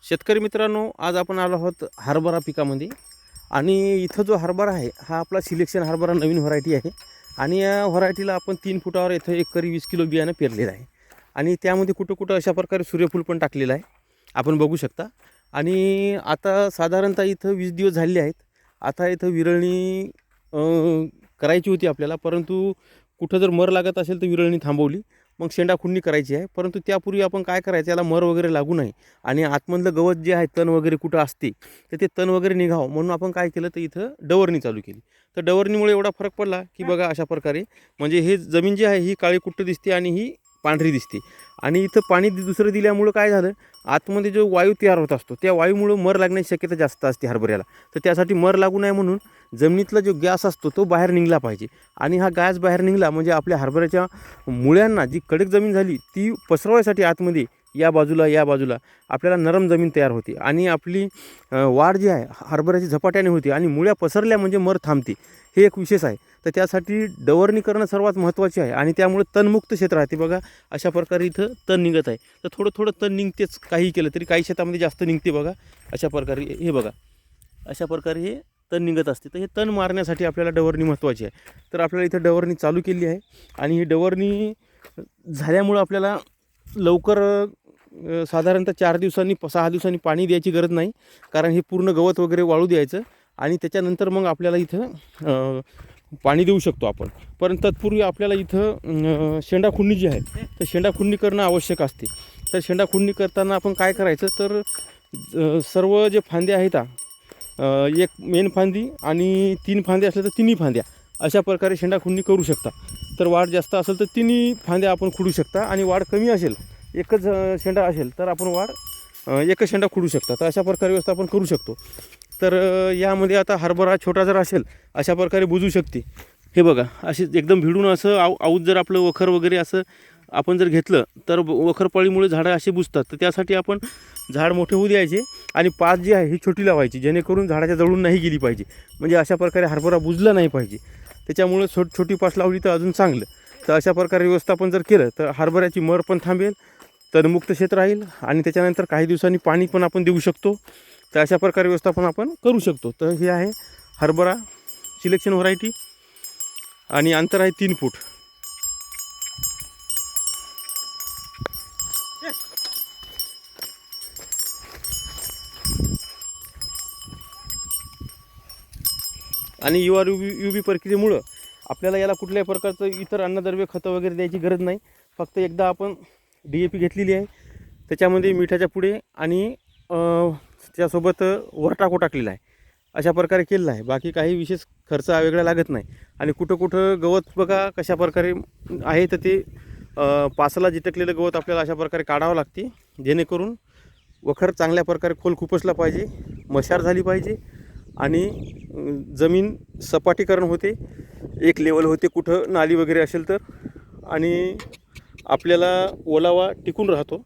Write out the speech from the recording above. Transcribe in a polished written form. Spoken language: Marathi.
शेतकरी मित्रांनो, आज आपण आलो आहोत हरभरा पिकामध्ये. आणि इथं जो हरभरा आहे हा आपला सिलेक्शन हरभरा नवीन व्हरायटी आहे. आणि या व्हरायटीला आपण 3 फुटावर इथं एकरी 20 किलो बियाणं पेरलेलं आहे. आणि त्यामध्ये कुठं कुठं अशा प्रकारे सूर्यफूल पण टाकलेलं आहे, आपण बघू शकता. आणि आता साधारणतः इथं 20 दिवस झालेले आहेत. आता इथं विरळणी करायची होती आपल्याला, परंतु कुठं जर मर लागत असेल तर विरळणी थांबवली, मग शेंडाखुंडी करायची आहे. परंतु त्यापूर्वी आपण काय करायचं, याला मर वगैरे लागू नये आणि आतमधलं गवत जे आहे, तण वगैरे कुठं असते तर ते तण वगैरे निघावं म्हणून आपण काय केलं, तर इथं डवरणी चालू केली. तर डवरणीमुळे एवढा फरक पडला की बघा, अशा प्रकारे म्हणजे हे जमीन जी आहे ही काळी कुट्ट दिसते आणि ही पांढरी दिसते. आणि इथं पाणी दुसरं दिल्यामुळं काय झालं, आतमध्ये जो वायू तयार होत असतो त्या वायूमुळं मर लागण्याची शक्यता जास्त असते हरभऱ्याला. तर त्यासाठी मर लागू नये म्हणून जमिनीतला जो गॅस असतो तो बाहेर निघला पाहिजे. आणि हा गॅस बाहेर निघाला म्हणजे आपल्या हरभऱ्याच्या मुळ्यांना जी कडक जमीन झाली ती पसरवायसाठी आतमध्ये या बाजूला आपल्याला नरम जमीन तयार होते. आणि आपली वाढ जी आहे हरभऱ्याची झपाट्याने होते आणि मुळ्या पसरल्या म्हणजे मर थांबते. हे एक विशेष आहे. तर त्यासाठी डवरणी करणं सर्वात महत्त्वाचे आहे. आणि त्यामुळे तणमुक्त क्षेत्र राहते. बघा, अशा प्रकारे इथं तण निघत आहे. तर थोडं तण निघतेच, काही केलं तरी. काही शेतामध्ये जास्त निघते बघा, अशा प्रकारे. हे बघा, अशा प्रकारे हे तण निघत असते. तर हे तण मारण्यासाठी आपल्याला डवरणी महत्त्वाची आहे. तर आपल्याला इथं डवरणी चालू केली आहे. आणि ही डवरणी झाल्यामुळं आपल्याला लवकर साधारणतः 4 दिवसांनी 6 दिवसांनी पाणी द्यायची गरज नाही, कारण हे पूर्ण गवत वगैरे वाळू द्यायचं. आणि त्याच्यानंतर मग आपल्याला इथं पाणी देऊ शकतो आपण. परंतु तत्पूर्वी आपल्याला इथं शेंडाखुंडी जी आहे तर शेंडाखुंडी करणं आवश्यक असते. तर शेंडाखुंडी करताना आपण काय करायचं, तर सर्व जे फांद्या आहेत, एक मेन फांदी आणि 3 फांदे असले तर तिन्ही फांद्या, अशा प्रकारे शेंडाखुंडी करू शकता. तर वाढ जास्त असेल तर तिन्ही फांद्या आपण खुडू शकता. आणि वाढ कमी असेल, एकच शेंडा असेल तर आपण एकच शेंडा खुडू शकता. तर अशा प्रकारे व्यवस्था आपण करू शकतो. तर यामध्ये आता हरभरा छोटा जर असेल अशा प्रकारे बुजू शकते. हे बघा, असे एकदम भिडून असं आऊत जर आपलं वखर वगैरे असं आपण जर घेतलं तर वखरपळीमुळे झाडं असे बुजतात. तर त्यासाठी आपण झाड मोठे होऊ द्यायचे आणि पात जी आहे ही छोटी लावायची, जेणेकरून झाडाच्या जवळून नाही गेली पाहिजे. म्हणजे अशा प्रकारे हरभरा बुजला नाही पाहिजे. त्याच्यामुळे छोटी पात लावली तर अजून चांगलं. तर अशा प्रकारे व्यवस्थापन जर केलं तर हरभऱ्याची मर पण थांबेल, तणमुक्त क्षेत्र राहील. आणि त्याच्यानंतर काही दिवसांनी पाणी पण आपण देऊ शकतो. तर अशा प्रकारे व्यवस्थापन आपण करू शकतो. तर हे आहे हरभरा सिलेक्शन व्हरायटी. आणि अंतर आहे 3 फूट. आणि UV प्रक्रियेमुळं आपल्याला याला कुठल्याही प्रकारचं इतर अन्नद्रव्य खतं वगैरे द्यायची गरज नाही. फक्त एकदा आपण DAP घेतलेली आहे, त्याच्यामध्ये मिठाच्या पुढे आणि त्यासोबत वरटाको टाकलेला आहे, अशा प्रकारे केलेलं आहे. बाकी काही विशेष खर्च वेगळा लागत नाही. आणि कुठं गवत बघा कशा प्रकारे आहे, तर ते पासाला जिटकलेलं गवत आपल्याला अशा प्रकारे काढावं लागते, जेणेकरून वखर चांगल्या प्रकारे खोल खुपसला पाहिजे, मशार झाली पाहिजे आणि जमीन सपाटीकरण होते, एक लेवल होते कुठं नाली वगैरे असेल तर. आणि आपल्याला ओलावा टिकून राहतो.